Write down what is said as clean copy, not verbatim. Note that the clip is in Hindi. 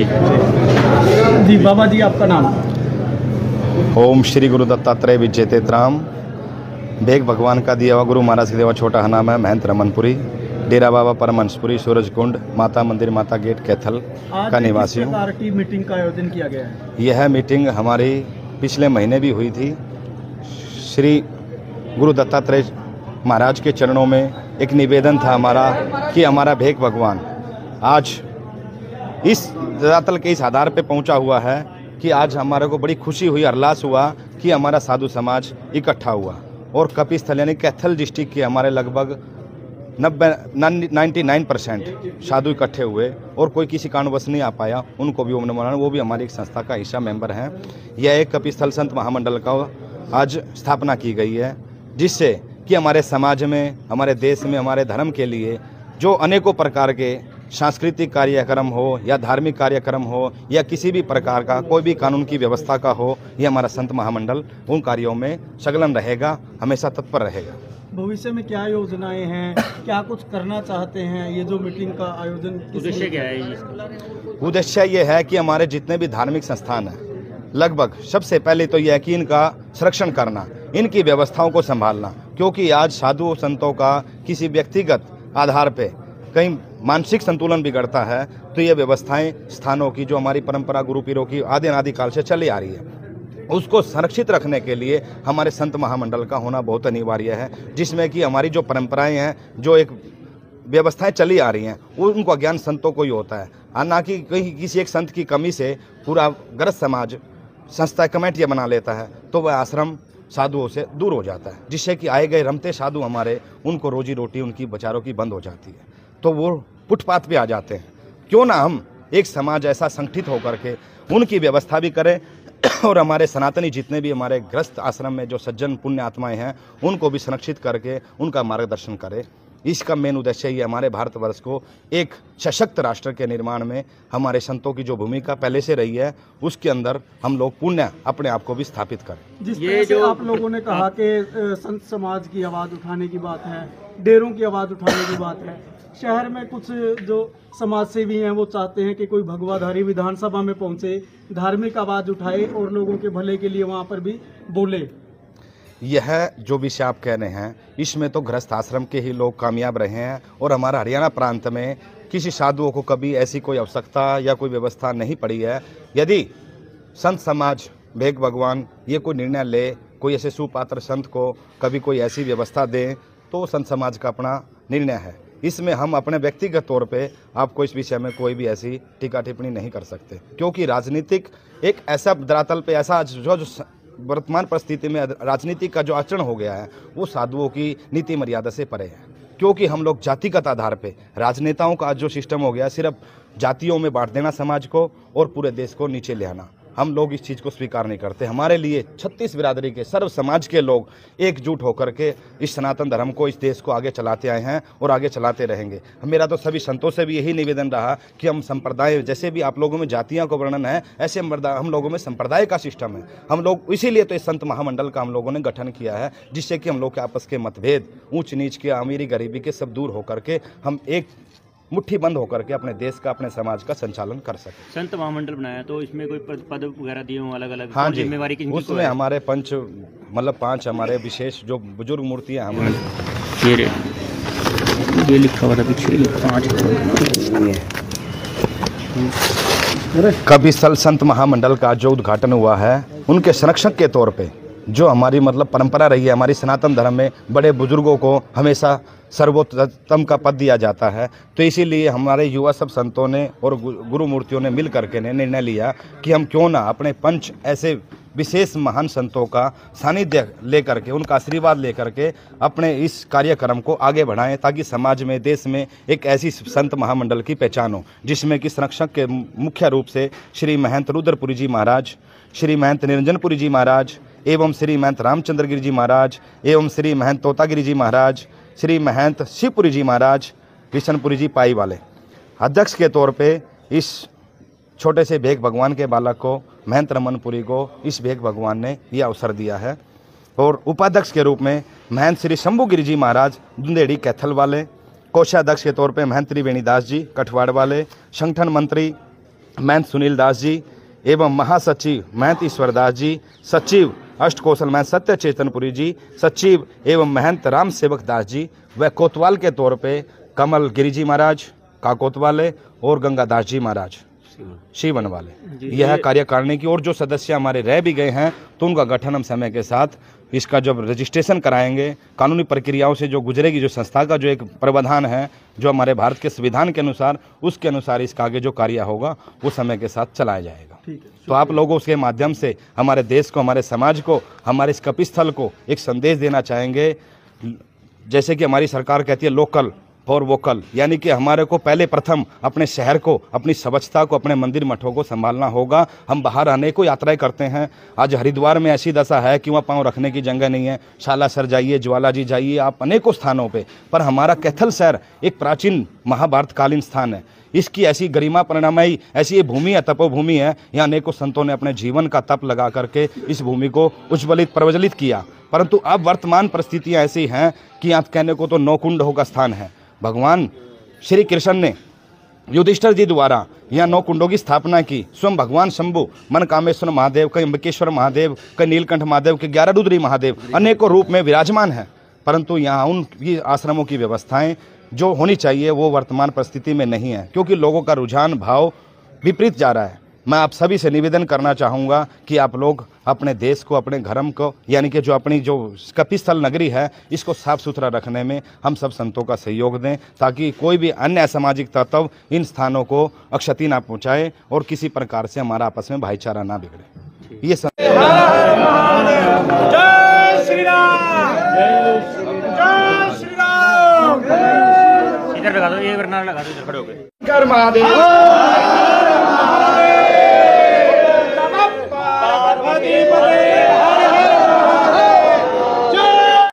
जी बाबा जी, आपका नाम? ओम श्री गुरु दत्तात्रेय विजयतेत्राम। भेग भगवान का दिया हुआ गुरु महाराज की देवा छोटा नाम है महंत रमनपुरी, डेरा बाबा परमहंसपुरी, सूरजकुंड, माता मंदिर, माता गेट, कैथल का निवासी हूँ। आज की मीटिंग का आयोजन किया गया है? यह मीटिंग हमारी पिछले महीने भी हुई थी। श्री गुरु दत्तात्रेय महाराज के चरणों में एक निवेदन था हमारा कि हमारा भेग भगवान आज इस धरातल के इस आधार पे पहुंचा हुआ है कि आज हमारे को बड़ी खुशी हुई, हरलास हुआ कि हमारा साधु समाज इकट्ठा हुआ और कपिस्थल यानी कैथल डिस्ट्रिक्ट के हमारे लगभग 99% साधु इकट्ठे हुए और कोई किसी कारणवश नहीं आ पाया, उनको भी ओम नमो नारायण, वो भी हमारी एक संस्था का हिस्सा मेंबर हैं। यह एक कपिस्थल संत महामंडल का आज स्थापना की गई है, जिससे कि हमारे समाज में, हमारे देश में, हमारे धर्म के लिए जो अनेकों प्रकार के सांस्कृतिक कार्यक्रम हो या धार्मिक कार्यक्रम हो या किसी भी प्रकार का कोई भी कानून की व्यवस्था का हो, ये हमारा संत महामंडल उन कार्यों में संलग्न रहेगा, हमेशा तत्पर रहेगा। भविष्य में क्या योजनाएं हैं, क्या कुछ करना चाहते हैं? ये जो मीटिंग का आयोजन उद्देश्य क्या है? उद्देश्य ये है कि हमारे जितने भी धार्मिक संस्थान हैं, लगभग सबसे पहले तो यह है कि इनका संरक्षण करना, इनकी व्यवस्थाओं को संभालना, क्योंकि आज साधु संतों का किसी व्यक्तिगत आधार पे कहीं मानसिक संतुलन बिगड़ता है, तो ये व्यवस्थाएं स्थानों की जो हमारी परंपरा गुरु पीरों की आदि अनादि काल से चली आ रही है, उसको संरक्षित रखने के लिए हमारे संत महामंडल का होना बहुत अनिवार्य है, जिसमें कि हमारी जो परंपराएं हैं, जो एक व्यवस्थाएं चली आ रही हैं, उनको ज्ञान संतों को ही होता है, ना कि कहीं किसी एक संत की कमी से पूरा ग्रस्त समाज संस्था कमेटियाँ बना लेता है, तो वह आश्रम साधुओं से दूर हो जाता है, जिससे कि आए गए रमते साधु हमारे, उनको रोजी रोटी उनकी बेचारों की बंद हो जाती है, तो वो फुटपाथ पे आ जाते हैं। क्यों ना हम एक समाज ऐसा संगठित होकर के उनकी व्यवस्था भी करें और हमारे सनातनी जितने भी हमारे ग्रस्त आश्रम में जो सज्जन पुण्य आत्माएं हैं, उनको भी संरक्षित करके उनका मार्गदर्शन करें। इसका मेन उद्देश्य ये हमारे भारतवर्ष को एक सशक्त राष्ट्र के निर्माण में हमारे संतों की जो भूमिका पहले से रही है, उसके अंदर हम लोग पुण्य अपने आप को भी स्थापित करें। जिस तरह से आप लोगों ने कहा कि संत समाज की आवाज़ उठाने की बात है, डेरों की आवाज़ उठाने की बात है, शहर में कुछ जो समाज सेवी हैं वो चाहते हैं कि कोई भगवाधारी विधानसभा में पहुंचे, धार्मिक आवाज़ उठाए और लोगों के भले के लिए वहां पर भी बोले। यह जो विषय आप कह रहे हैं, इसमें तो गृहस्थ आश्रम के ही लोग कामयाब रहे हैं और हमारा हरियाणा प्रांत में किसी साधुओं को कभी ऐसी कोई आवश्यकता या कोई व्यवस्था नहीं पड़ी है। यदि संत समाज भेग भगवान ये कोई निर्णय ले, कोई ऐसे सुपात्र संत को कभी कोई ऐसी व्यवस्था दें, तो संत समाज का अपना निर्णय है। इसमें हम अपने व्यक्तिगत तौर पे आपको इस विषय में कोई भी ऐसी टीका टिप्पणी नहीं कर सकते, क्योंकि राजनीतिक एक ऐसा धरातल पे ऐसा जो वर्तमान परिस्थिति में राजनीति का जो आचरण हो गया है, वो साधुओं की नीति मर्यादा से परे है। क्योंकि हम लोग जातिगत आधार पे राजनेताओं का जो सिस्टम हो गया, सिर्फ जातियों में बांट देना समाज को और पूरे देश को नीचे ले आना, हम लोग इस चीज़ को स्वीकार नहीं करते। हमारे लिए 36 बिरादरी के सर्व समाज के लोग एकजुट होकर के इस सनातन धर्म को, इस देश को आगे चलाते आए हैं और आगे चलाते रहेंगे। मेरा तो सभी संतों से भी यही निवेदन रहा कि हम संप्रदाय, जैसे भी आप लोगों में जातियों का वर्णन है, ऐसे हम लोगों में संप्रदाय का सिस्टम है। हम लोग इसीलिए तो इस संत महामंडल का हम लोगों ने गठन किया है, जिससे कि हम लोग के आपस के मतभेद, ऊंच नीच के, अमीरी गरीबी के सब दूर होकर के हम एक मुट्ठी बंद होकर के अपने देश का, अपने समाज का संचालन कर सके। संत महामंडल बनाया तो इसमें कोई पद वगैरह दिए हों अलग अलग? हाँ जी, जिम्मेवारी की उसमें हमारे पंच, मतलब 5 हमारे विशेष जो बुजुर्ग मूर्तियाँ हमारे, ये लिखा हुआ था पीछे 5 कपिस्थल संत महामंडल का जो उद्घाटन हुआ है, उनके संरक्षक के तौर पे जो हमारी मतलब परंपरा रही है, हमारी सनातन धर्म में बड़े बुजुर्गों को हमेशा सर्वोत्तम का पद दिया जाता है। तो इसीलिए हमारे युवा सब संतों ने और गुरु मूर्तियों ने मिल करके ने निर्णय लिया कि हम क्यों ना अपने पंच ऐसे विशेष महान संतों का सानिध्य लेकर के, उनका आशीर्वाद लेकर के अपने इस कार्यक्रम को आगे बढ़ाएं, ताकि समाज में, देश में एक ऐसी संत महामंडल की पहचान हो, जिसमें कि संरक्षक के मुख्य रूप से श्री महंत रुद्रपुरी जी महाराज, श्री महंत निरंजनपुरी जी महाराज एवं श्री महंत रामचंद्र गिरी जी महाराज एवं श्री महंत तोतागिरी जी महाराज, श्री महंत शिवपुरी जी महाराज, किशनपुरी जी पाई वाले। अध्यक्ष के तौर पे इस छोटे से भेग भगवान के बालक को, महंत रमनपुरी को, इस भेग भगवान ने यह अवसर दिया है। और उपाध्यक्ष के रूप में महंत श्री शंभू गिरी जी महाराज दुंदेड़ी कैथल वाले, कोषाध्यक्ष के तौर पे महंत त्रिवेणी दास जी कठवाड़ वाले, संगठन मंत्री महंत सुनील दास जी एवं महासचिव महंत ईश्वर दास जी, सचिव अष्टकोसल महंत सत्य चेतनपुरी जी, सचिव एवं महंत राम सेवक दास जी व कोतवाल के तौर पे कमल गिरी जी महाराज काकोतवाले और गंगादास जी महाराज शिवन वाले, यह कार्यकारिणी की। और जो सदस्य हमारे रह भी गए हैं तो उनका गठन हम समय के साथ इसका जब रजिस्ट्रेशन कराएंगे, कानूनी प्रक्रियाओं से जो गुजरेगी, जो संस्था का जो एक प्रावधान है जो हमारे भारत के संविधान के अनुसार, उसके अनुसार इसका आगे जो कार्य होगा वो समय के साथ चलाया जाएगा। तो आप लोगों के माध्यम से हमारे देश को, हमारे समाज को, हमारे इस कपिस्थल को एक संदेश देना चाहेंगे। जैसे कि हमारी सरकार कहती है लोकल फॉर वोकल, यानी कि हमारे को पहले प्रथम अपने शहर को, अपनी स्वच्छता को, अपने मंदिर मठों को संभालना होगा। हम बाहर अनेकों यात्राएं करते हैं। आज हरिद्वार में ऐसी दशा है कि वहाँ पाँव रखने की जगह नहीं है। शालासर जाइए, ज्वाला जी जाइए, आप अनेकों स्थानों पे। पर हमारा कैथल शहर एक प्राचीन महाभारत कालीन स्थान है। इसकी ऐसी गरिमा परिणामयी ऐसी ये भूमि है, तपोभूमि है। यहाँ अनेकों संतों ने अपने जीवन का तप लगा करके इस भूमि को उज्ज्वलित प्रज्वलित किया। परंतु अब वर्तमान परिस्थितियाँ ऐसी हैं कि आप कहने को तो 9 कुंडों का स्थान है। भगवान श्री कृष्ण ने युधिष्ठिर जी द्वारा यहाँ 9 कुंडों की स्थापना की। स्वयं भगवान शंभु, मन कामेश्वर महादेव, कई अम्बिकेश्वर महादेव, कई नीलकंठ महादेव, के 11 रुद्री महादेव अनेकों रूप में विराजमान है। परंतु यहाँ उन आश्रमों की व्यवस्थाएं जो होनी चाहिए वो वर्तमान परिस्थिति में नहीं है, क्योंकि लोगों का रुझान भाव विपरीत जा रहा है। मैं आप सभी से निवेदन करना चाहूँगा कि आप लोग अपने देश को, अपने धर्म को, यानी कि जो अपनी जो कपिस्थल नगरी है, इसको साफ सुथरा रखने में हम सब संतों का सहयोग दें, ताकि कोई भी अन्य असामाजिक तत्व इन स्थानों को अक्षति ना पहुँचाए और किसी प्रकार से हमारा आपस में भाईचारा ना बिगड़े। ये इधर लगा दो, एक बार नारा लगा दो, इधर खड़े हो गए। महादेव